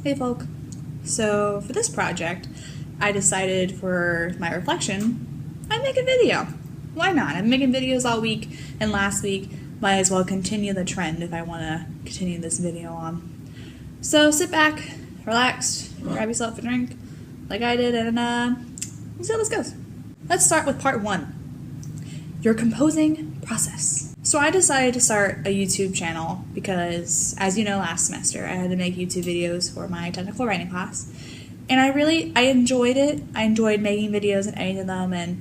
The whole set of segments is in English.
Hey folk. So for this project, I decided for my reflection, I'd make a video. Why not? I'm making videos all week, and last week, might as well continue the trend if I want to continue this video on. So sit back, relax, grab yourself a drink, like I did, and we'll see how this goes. Let's start with part 1, your composing process. So I decided to start a YouTube channel because, as you know, last semester I had to make YouTube videos for my technical writing class. And I enjoyed it. I enjoyed making videos and editing them and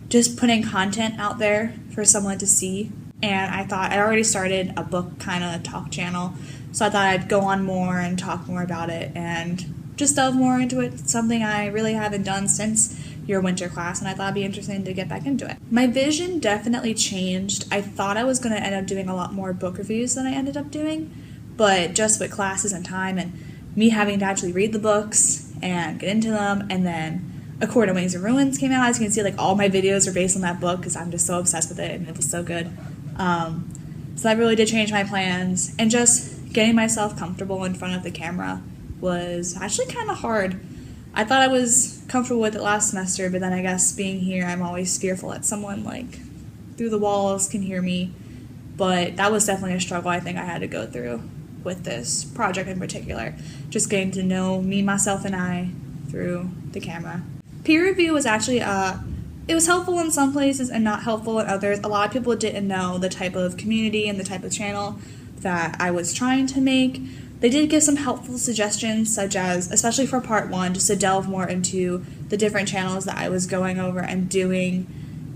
just putting content out there for someone to see. And I thought I already started a book kind of talk channel, so I thought I'd go on more and talk more about it and just delve more into it. It's something I really haven't done since your winter class, and I thought it'd be interesting to get back into it. My vision definitely changed. I thought I was going to end up doing a lot more book reviews than I ended up doing, but just with classes and time and me having to actually read the books and get into them, and then A Court of Wings and Ruins came out. As you can see, like, all my videos are based on that book because I'm just so obsessed with it and it was so good. So that really did change my plans, and just getting myself comfortable in front of the camera was actually kind of hard. I thought I was comfortable with it last semester, but then I guess being here, I'm always fearful that someone, like, through the walls can hear me. But that was definitely a struggle I think I had to go through with this project in particular. Just getting to know me, myself, and I through the camera. Peer review was actually, it was helpful in some places and not helpful in others. A lot of people didn't know the type of community and the type of channel that I was trying to make. They did give some helpful suggestions, such as, especially for part 1, just to delve more into the different channels that I was going over and doing,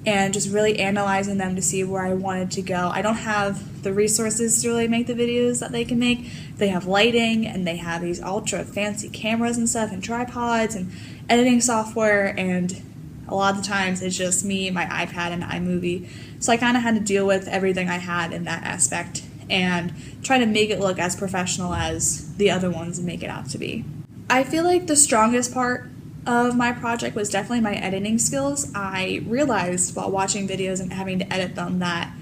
and just really analyzing them to see where I wanted to go. I don't have the resources to really make the videos that they can make. They have lighting, and they have these ultra fancy cameras and stuff, and tripods, and editing software, and a lot of the times it's just me, my iPad, and iMovie. So I kind of had to deal with everything I had in that aspect and try to make it look as professional as the other ones make it out to be. I feel like the strongest part of my project was definitely my editing skills. I realized while watching videos and having to edit them that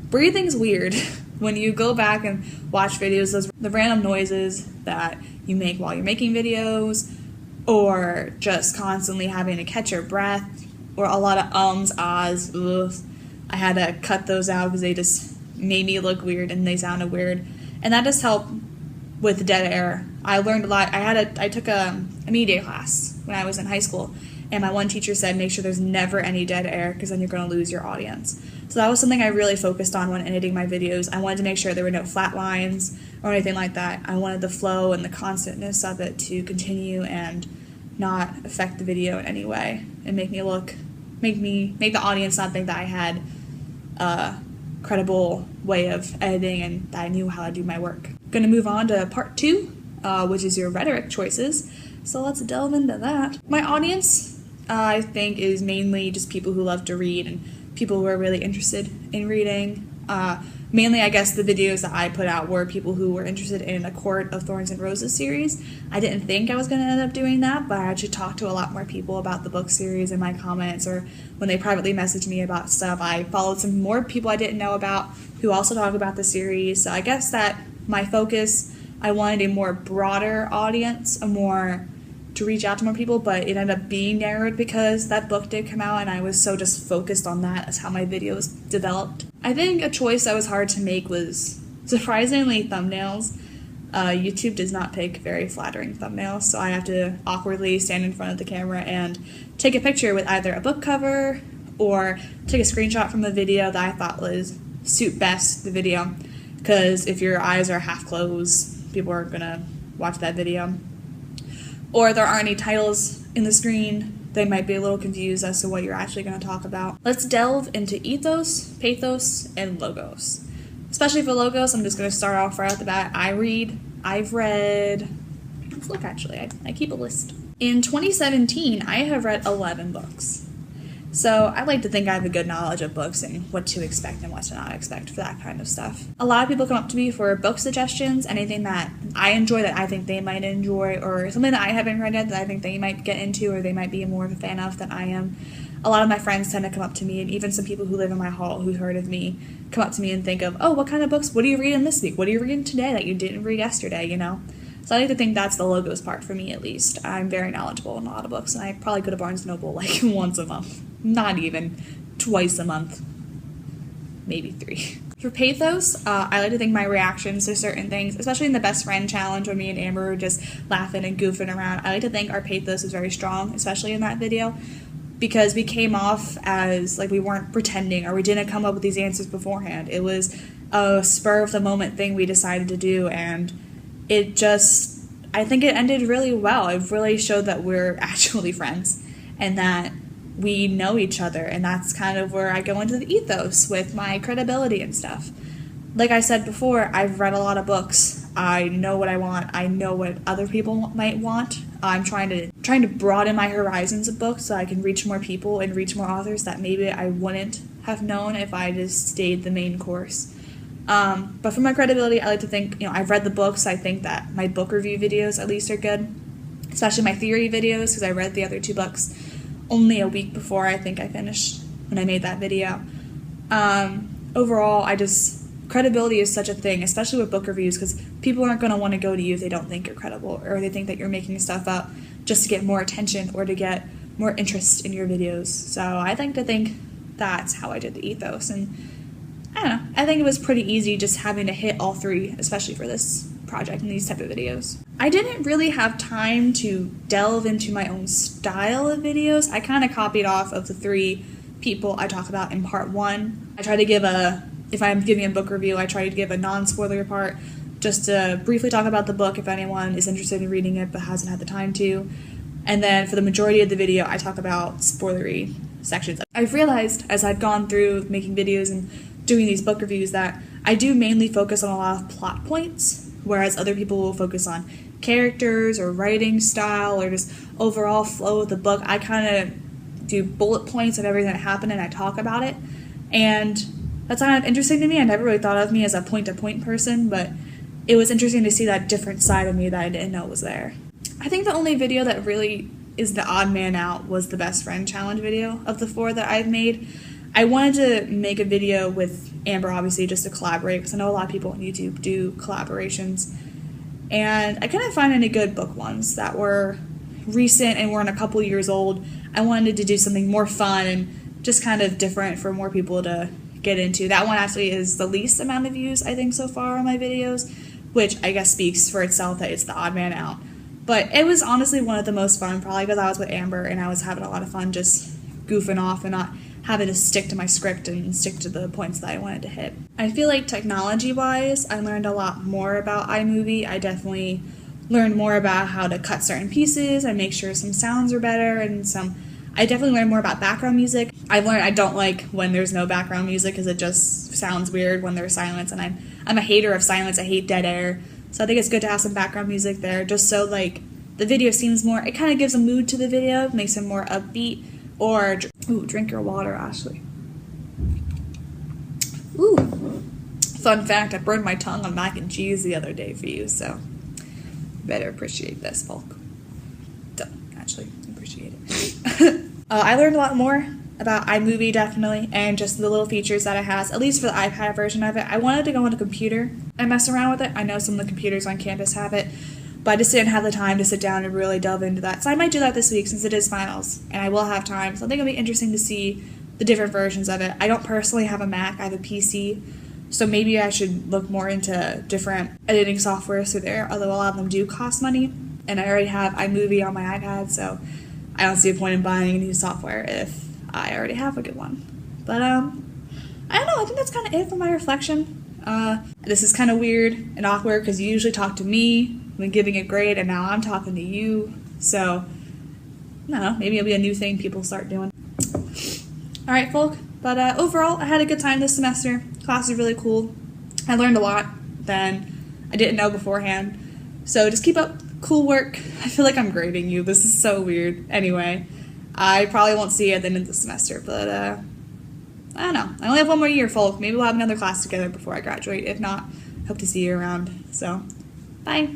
breathing's weird. When you go back and watch videos, the random noises that you make while you're making videos, or just constantly having to catch your breath, or a lot of ums, ahs, ugh. I had to cut those out because they just made me look weird and they sounded weird. And that just helped with dead air. I learned a lot. I took a media class when I was in high school, and my one teacher said make sure there's never any dead air because then you're going to lose your audience. So that was something I really focused on when editing my videos. I wanted to make sure there were no flat lines or anything like that. I wanted the flow and the constantness of it to continue and not affect the video in any way and make the audience not think that I had a credible way of editing and that I knew how to do my work. Going to move on to part 2, which is your rhetoric choices. So let's delve into that. My audience, I think, is mainly just people who love to read and people who are really interested in reading. Mainly, I guess, the videos that I put out were people who were interested in A Court of Thorns and Roses series. I didn't think I was going to end up doing that, but I actually talked to a lot more people about the book series in my comments, or when they privately messaged me about stuff. I followed some more people I didn't know about who also talk about the series. So I guess that my focus, I wanted a more broader audience, to reach out to more people, but it ended up being narrowed because that book did come out and I was so just focused on that as how my videos developed. I think a choice that was hard to make was, surprisingly, thumbnails. YouTube does not pick very flattering thumbnails, so I have to awkwardly stand in front of the camera and take a picture with either a book cover or take a screenshot from the video that I thought was suit best the video, because if your eyes are half closed, people are gonna watch that video. Or there aren't any titles in the screen, they might be a little confused as to what you're actually going to talk about. Let's delve into ethos, pathos, and logos. Especially for logos, I'm just going to start off right off the bat. I've read, let's look actually, I keep a list. In 2017, I have read 11 books. So I like to think I have a good knowledge of books and what to expect and what to not expect for that kind of stuff. A lot of people come up to me for book suggestions, anything that I enjoy that I think they might enjoy, or something that I haven't read yet that I think they might get into or they might be more of a fan of than I am. A lot of my friends tend to come up to me, and even some people who live in my hall who've heard of me come up to me and think of, oh, what kind of books, what are you reading this week? What are you reading today that you didn't read yesterday, you know? So I like to think that's the logos part for me, at least. I'm very knowledgeable in a lot of books, and I probably go to Barnes & Noble like once a month. Not even. Twice a month. Maybe 3. For pathos, I like to think my reactions to certain things, especially in the best friend challenge when me and Amber were just laughing and goofing around, I like to think our pathos is very strong, especially in that video, because we came off as like we weren't pretending or we didn't come up with these answers beforehand. It was a spur of the moment thing we decided to do, and it just, I think it ended really well. It really showed that we're actually friends and that we know each other, and that's kind of where I go into the ethos with my credibility and stuff. Like I said before, I've read a lot of books. I know what I want. I know what other people might want. I'm trying to broaden my horizons of books so I can reach more people and reach more authors that maybe I wouldn't have known if I just stayed the main course. But for my credibility, I like to think, I've read the books. I think that my book review videos at least are good, especially my theory videos, because I read the other 2 books only a week before I think I finished when I made that video. Overall, credibility is such a thing, especially with book reviews, because people aren't going to want to go to you if they don't think you're credible, or they think that you're making stuff up just to get more attention or to get more interest in your videos. So I think that's how I did the ethos, and I don't know, I think it was pretty easy just having to hit all 3, especially for this project and these type of videos. I didn't really have time to delve into my own style of videos. I kind of copied off of the 3 people I talk about in part 1. I try to give if I'm giving a book review, I try to give a non-spoiler part just to briefly talk about the book if anyone is interested in reading it but hasn't had the time to. And then for the majority of the video, I talk about spoilery sections. I've realized as I've gone through making videos and doing these book reviews that I do mainly focus on a lot of plot points, whereas other people will focus on characters or writing style or just overall flow of the book. I kind of do bullet points of everything that happened and I talk about it. And that's kind of interesting to me. I never really thought of me as a point-to-point person, but it was interesting to see that different side of me that I didn't know was there. I think the only video that really is the odd man out was the best friend challenge video of the 4 that I've made. I wanted to make a video with Amber, obviously, just to collaborate, because I know a lot of people on YouTube do collaborations. And I couldn't find any good book ones that were recent and weren't a couple years old. I wanted to do something more fun and just kind of different for more people to get into. That one actually is the least amount of views, I think, so far on my videos, which I guess speaks for itself that it's the odd man out. But it was honestly one of the most fun, probably because I was with Amber and I was having a lot of fun just goofing off and not having to stick to my script and stick to the points that I wanted to hit. I feel like technology-wise, I learned a lot more about iMovie. I definitely learned more about how to cut certain pieces and make sure some sounds are better, and I definitely learned more about background music. I've learned I don't like when there's no background music because it just sounds weird when there's silence, and I'm a hater of silence. I hate dead air. So I think it's good to have some background music there just so like the video seems more, it kind of gives a mood to the video, makes it more upbeat. Or, drink your water, Ashley. Ooh. Fun fact, I burned my tongue on mac and cheese the other day for you, so better appreciate this, Folk. Don't actually appreciate it. I learned a lot more about iMovie, definitely, and just the little features that it has, at least for the iPad version of it. I wanted to go on a computer and mess around with it. I know some of the computers on campus have it, but I just didn't have the time to sit down and really delve into that. So I might do that this week since it is finals, and I will have time. So I think it'll be interesting to see the different versions of it. I don't personally have a Mac, I have a PC, so maybe I should look more into different editing softwares through there, although a lot of them do cost money. And I already have iMovie on my iPad, so I don't see a point in buying a new software if I already have a good one. But, I don't know, I think that's kind of it for my reflection. This is kind of weird and awkward because you usually talk to me when giving a grade, and now I'm talking to you, so I don't know, maybe it'll be a new thing people start doing. Alright, folk, but overall, I had a good time this semester. Class is really cool. I learned a lot than I didn't know beforehand, so just keep up cool work. I feel like I'm grading you, this is so weird. Anyway, I probably won't see you at the end of the semester, but I don't know, I only have one more year, folk. Maybe we'll have another class together before I graduate. If not, hope to see you around, so bye.